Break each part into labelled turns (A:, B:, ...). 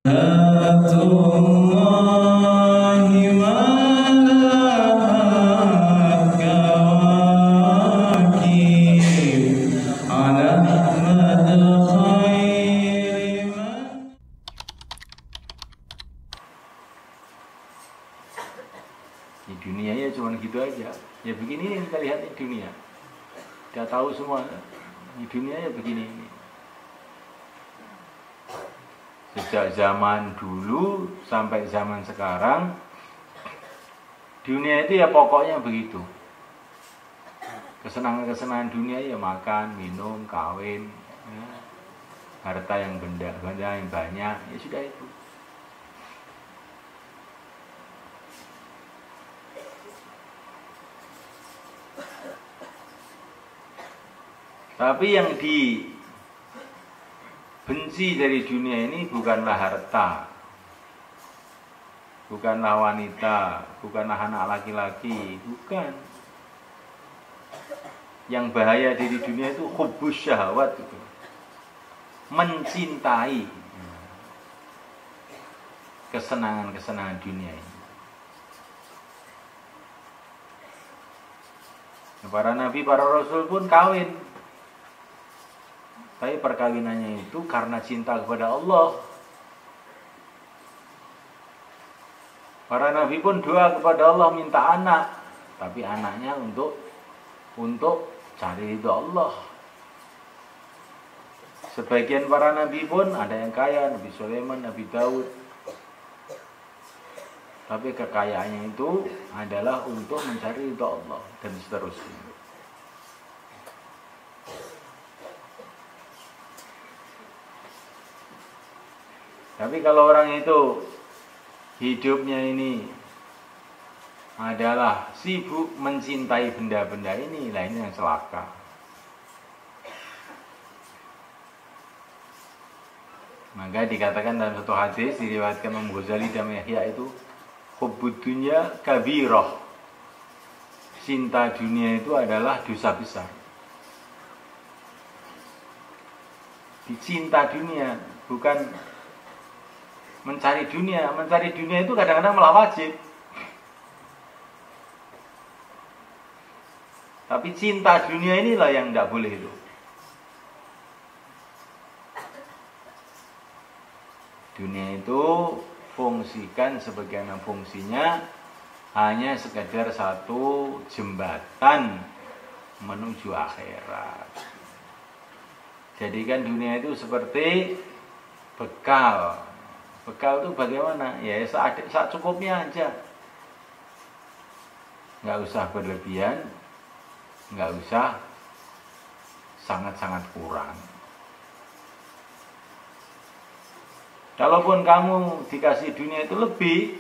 A: Di dunia ya cuma gitu aja. Ya begini yang kita lihat di dunia. Kita tahu semua di dunia ya begini. Sejak zaman dulu sampai zaman sekarang, dunia itu ya pokoknya begitu. Kesenangan-kesenangan dunia ya makan, minum, kawin, ya. Harta yang benda yang banyak, ya sudah itu. Tapi yang dibenci dari dunia ini bukanlah harta, bukanlah wanita, bukanlah anak laki-laki, bukan. Yang bahaya dari dunia itu hubbus syahwat, itu mencintai kesenangan-kesenangan dunia ini. Para nabi, para rasul pun kawin. Tapi perkawinannya itu karena cinta kepada Allah. Para nabi pun doa kepada Allah minta anak, tapi anaknya untuk cari ridho Allah. Sebagian para nabi pun ada yang kaya, Nabi Sulaiman, Nabi Daud. Tapi kekayaannya itu adalah untuk mencari ridho Allah dan seterusnya. Tapi kalau orang itu hidupnya ini adalah sibuk mencintai benda-benda ini, lah ini yang celaka. Maka dikatakan dalam satu hadis diriwayatkan Imam Ghazali dan Yahya itu, hubbud dunya kabirah. Cinta dunia itu adalah dosa besar. Dicinta dunia, bukan mencari dunia. Mencari dunia itu kadang-kadang malah wajib. Tapi cinta dunia inilah yang tidak boleh itu. Dunia itu fungsikan sebagaimana fungsinya, hanya sekedar satu jembatan menuju akhirat. Jadikan dunia itu seperti bekal. Bekal itu bagaimana? Ya saat cukupnya aja. Nggak usah berlebihan, nggak usah sangat-sangat kurang. Kalaupun kamu dikasih dunia itu lebih,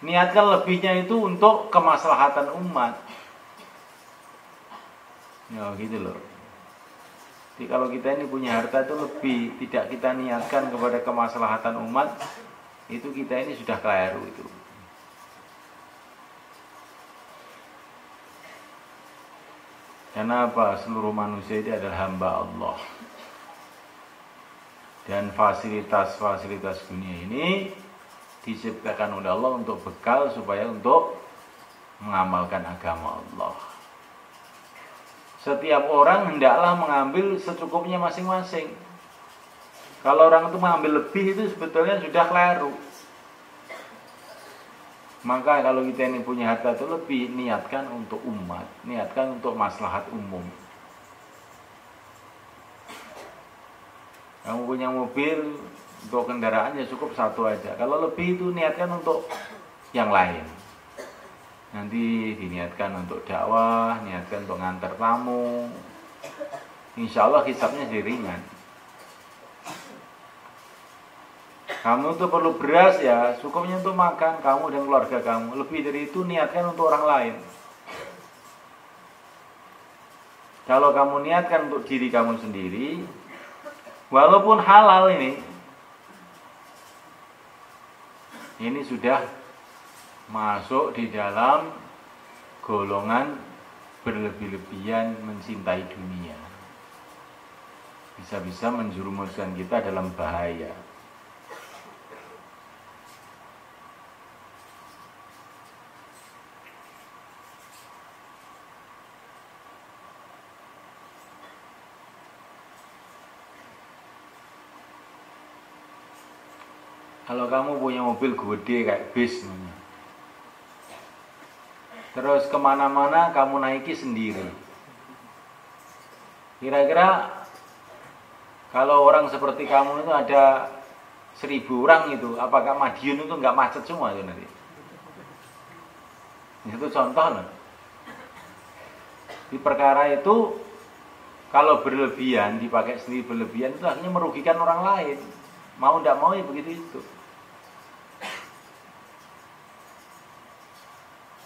A: niatkan lebihnya itu untuk kemaslahatan umat. Ya gitu loh. Jadi kalau kita ini punya harta itu lebih, tidak kita niatkan kepada kemaslahatan umat, itu kita ini sudah keliru itu. Karena apa? Seluruh manusia itu adalah hamba Allah. Dan fasilitas-fasilitas dunia ini diciptakan oleh Allah untuk bekal supaya untuk mengamalkan agama Allah. Setiap orang hendaklah mengambil secukupnya masing-masing. Kalau orang itu mengambil lebih itu sebetulnya sudah keliru. Maka kalau kita ini punya harta itu lebih, niatkan untuk umat, niatkan untuk maslahat umum. Kamu punya mobil, untuk kendaraan ya cukup satu aja. Kalau lebih itu niatkan untuk yang lain. Nanti diniatkan untuk dakwah, niatkan untuk ngantar tamu. Insya Allah hisabnya jadi ringan. Kamu tuh perlu beras ya, cukupnya untuk makan kamu dan keluarga kamu. Lebih dari itu niatkan untuk orang lain. Kalau kamu niatkan untuk diri kamu sendiri, walaupun halal ini sudah masuk di dalam golongan berlebih-lebihan mencintai dunia. Bisa-bisa menjerumuskan kita dalam bahaya. Kalau kamu punya mobil gede kayak bis, terus kemana-mana kamu naiki sendiri, kira-kira kalau orang seperti kamu itu ada 1000 orang itu, apakah Madiun itu nggak macet semua itu nanti? Itu contoh loh. Di perkara itu kalau berlebihan, dipakai sendiri berlebihan itu akhirnya merugikan orang lain. Mau tidak mau ya begitu itu.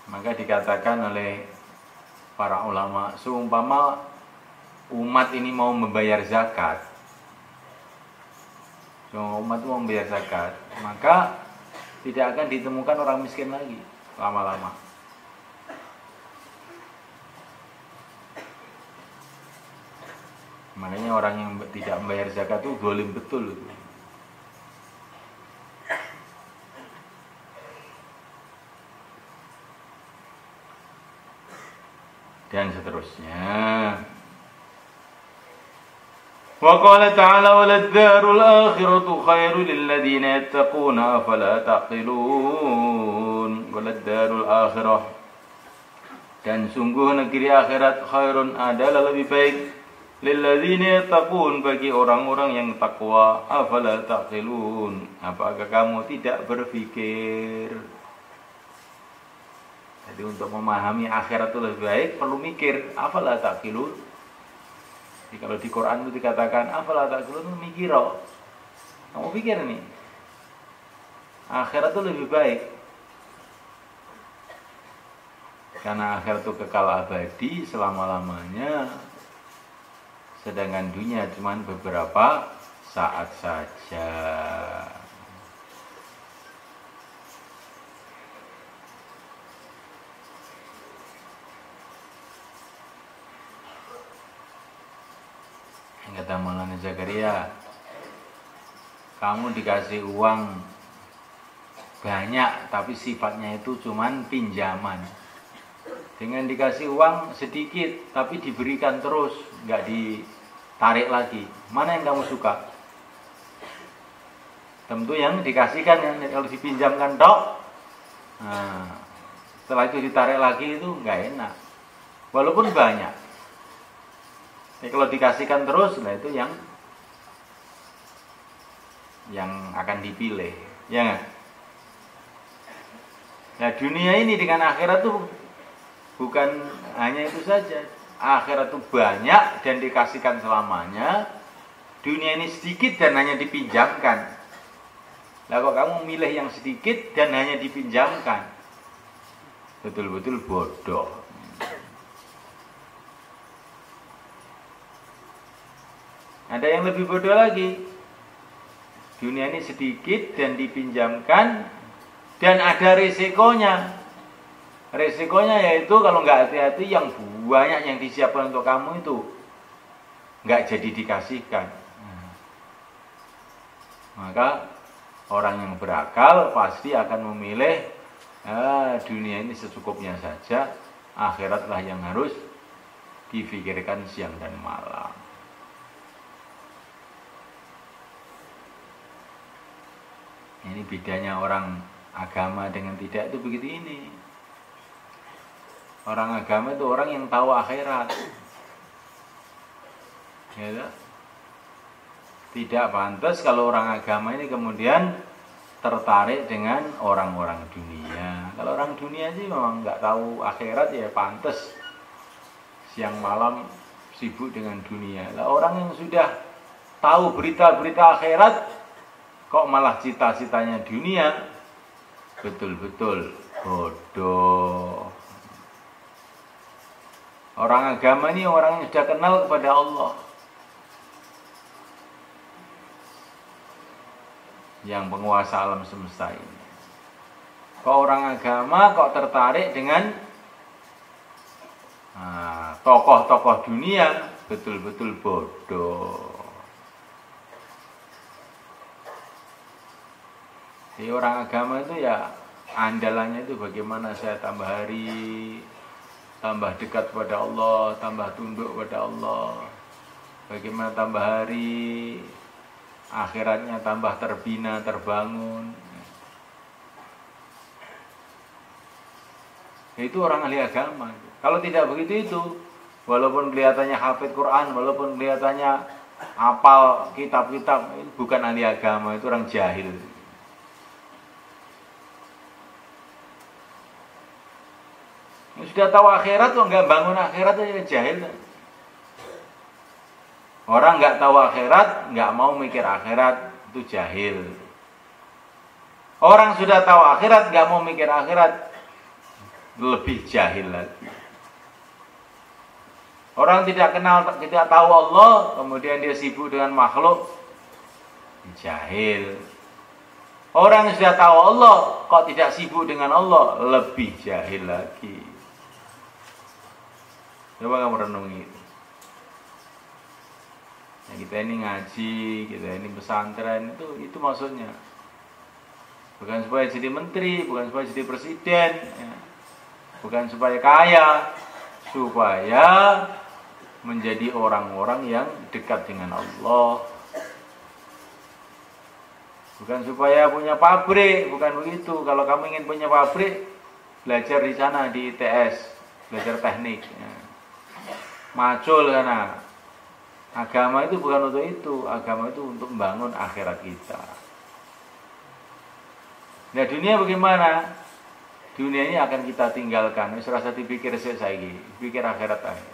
A: Maka dikatakan oleh para ulama, seumpama umat ini mau membayar zakat, umat itu mau membayar zakat, maka tidak akan ditemukan orang miskin lagi lama-lama. Makanya orang yang tidak membayar zakat itu zalim betul itu. Dan seterusnya. Wa qala ta'ala waladdarul akhiratu khairul lil ladzina yattaquna afala taqilun. Waladdarul akhirah, dan sungguh negeri akhirat khairun adalah lebih baik lil ladzina yattaqun, bagi orang-orang yang takwa. Afala taqilun, apakah kamu tidak berpikir? Jadi untuk memahami akhirat itu lebih baik perlu mikir. Afala taqilun. Jadi kalau di Quran itu dikatakan afala taqilun, mikir. Kamu pikir nih, akhirat itu lebih baik. Karena akhirat itu kekal abadi selama-lamanya, sedangkan dunia cuma beberapa saat saja. Kata Maulana Zakaria, kamu dikasih uang banyak tapi sifatnya itu cuman pinjaman, dengan dikasih uang sedikit tapi diberikan terus, nggak ditarik lagi, mana yang kamu suka? Tentu yang dikasihkan, yang kalau dipinjamkan dok, nah, setelah itu ditarik lagi itu nggak enak, walaupun banyak. Kalau dikasihkan terus, nah itu yang akan dipilih, ya nggak? Nah dunia ini dengan akhirat tuh bukan hanya itu saja. Akhirat tuh banyak dan dikasihkan selamanya. Dunia ini sedikit dan hanya dipinjamkan. Nah kok kamu milih yang sedikit dan hanya dipinjamkan, betul-betul bodoh. Ada yang lebih bodoh lagi. Dunia ini sedikit dan dipinjamkan dan ada resikonya. Resikonya yaitu kalau nggak hati-hati yang banyak yang disiapkan untuk kamu itu nggak jadi dikasihkan. Maka orang yang berakal pasti akan memilih dunia ini secukupnya saja, akhiratlah yang harus difikirkan siang dan malam. Ini bedanya orang agama dengan tidak itu begitu ini. Orang agama itu orang yang tahu akhirat. Ya, tidak pantas kalau orang agama ini kemudian tertarik dengan orang-orang dunia. Kalau orang dunia sih memang nggak tahu akhirat, ya pantas siang malam sibuk dengan dunia. Lah orang yang sudah tahu berita-berita akhirat kok malah cita-citanya dunia, betul-betul bodoh. Orang agama ini orang yang sudah kenal kepada Allah, yang penguasa alam semesta ini. Kok orang agama kok tertarik dengan tokoh-tokoh dunia, betul-betul bodoh. Jadi orang agama itu ya andalannya itu bagaimana saya tambah hari, tambah dekat kepada Allah, tambah tunduk kepada Allah. Bagaimana tambah hari, akhiratnya tambah terbina, terbangun. Itu orang ahli agama. Kalau tidak begitu itu, walaupun kelihatannya hafid Quran, walaupun kelihatannya hafal kitab-kitab, bukan ahli agama, itu orang jahil. Sudah tahu akhirat kok nggak bangun akhirat aja jahil. Orang nggak tahu akhirat, nggak mau mikir akhirat, itu jahil. Orang sudah tahu akhirat, nggak mau mikir akhirat, lebih jahil lagi. Orang tidak kenal, tidak tahu Allah, kemudian dia sibuk dengan makhluk, jahil. Orang yang sudah tahu Allah, kok tidak sibuk dengan Allah, lebih jahil lagi. Coba kamu renungi. Nah, kita ini ngaji, kita ini pesantren, itu maksudnya. Bukan supaya jadi menteri, bukan supaya jadi presiden, ya. Bukan supaya kaya, supaya menjadi orang-orang yang dekat dengan Allah. Bukan supaya punya pabrik, bukan begitu. Kalau kamu ingin punya pabrik, belajar di sana di ITS, belajar teknik. Ya. Macul sana. Agama itu bukan untuk itu. Agama itu untuk membangun akhirat kita. Nah, dunia bagaimana? Dunia ini akan kita tinggalkan. Wis rasa dipikir saiki, pikir akhirat aja.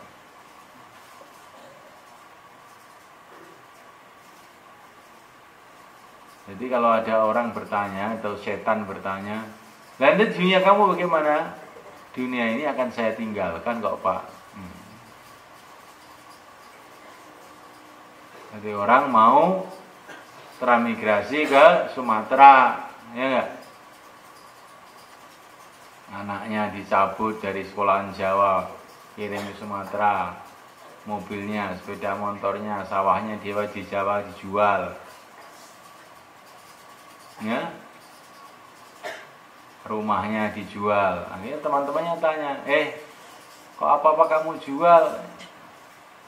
A: Jadi kalau ada orang bertanya atau setan bertanya, "Lanjut dunia kamu bagaimana?" Dunia ini akan saya tinggalkan kok, Pak. Jadi orang mau transmigrasi ke Sumatera, ya enggak? Anaknya dicabut dari sekolahan Jawa, kirim ke Sumatera, mobilnya, sepeda motornya, sawahnya dia di Jawa dijual, ya, rumahnya dijual. Akhirnya teman-temannya tanya, kok apa-apa kamu jual?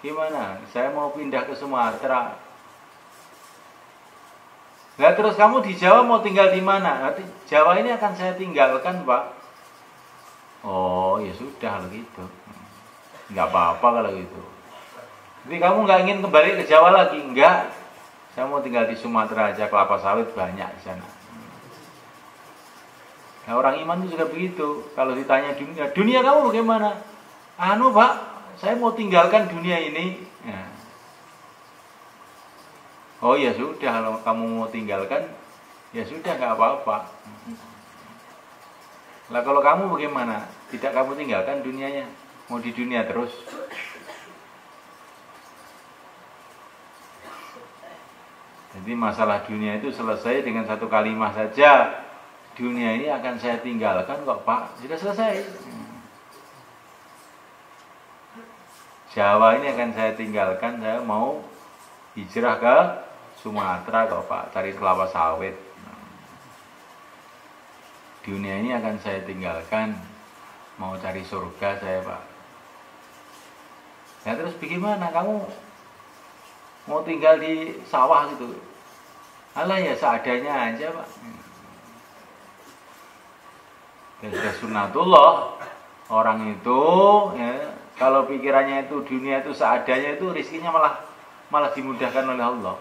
A: Gimana? Saya mau pindah ke Sumatera. Nah, terus kamu di Jawa mau tinggal di mana? Nanti Jawa ini akan saya tinggalkan, Pak. Oh, ya sudah kalau gitu. Nggak apa-apa kalau gitu. Jadi kamu nggak ingin kembali ke Jawa lagi? Enggak. Saya mau tinggal di Sumatera aja, kelapa sawit banyak di sana. Nah, orang iman itu juga begitu. Kalau ditanya dunia kamu bagaimana? Pak, saya mau tinggalkan dunia ini. Ya. Oh ya sudah, kalau kamu mau tinggalkan, ya sudah nggak apa-apa. Lah kalau kamu bagaimana? Tidak kamu tinggalkan dunianya, mau di dunia terus. Jadi masalah dunia itu selesai dengan satu kalimat saja. Dunia ini akan saya tinggalkan kok, Pak. Sudah selesai. Jawa ini akan saya tinggalkan, saya mau hijrah ke Sumatera kok, Pak, cari kelapa sawit. Dunia ini akan saya tinggalkan, mau cari surga saya, Pak. Ya terus bagaimana? Kamu mau tinggal di sawah gitu? Alah ya seadanya aja, Pak. Dan sudah sunatullah, orang itu ya, kalau pikirannya itu dunia itu seadanya itu rizkinya malah dimudahkan oleh Allah.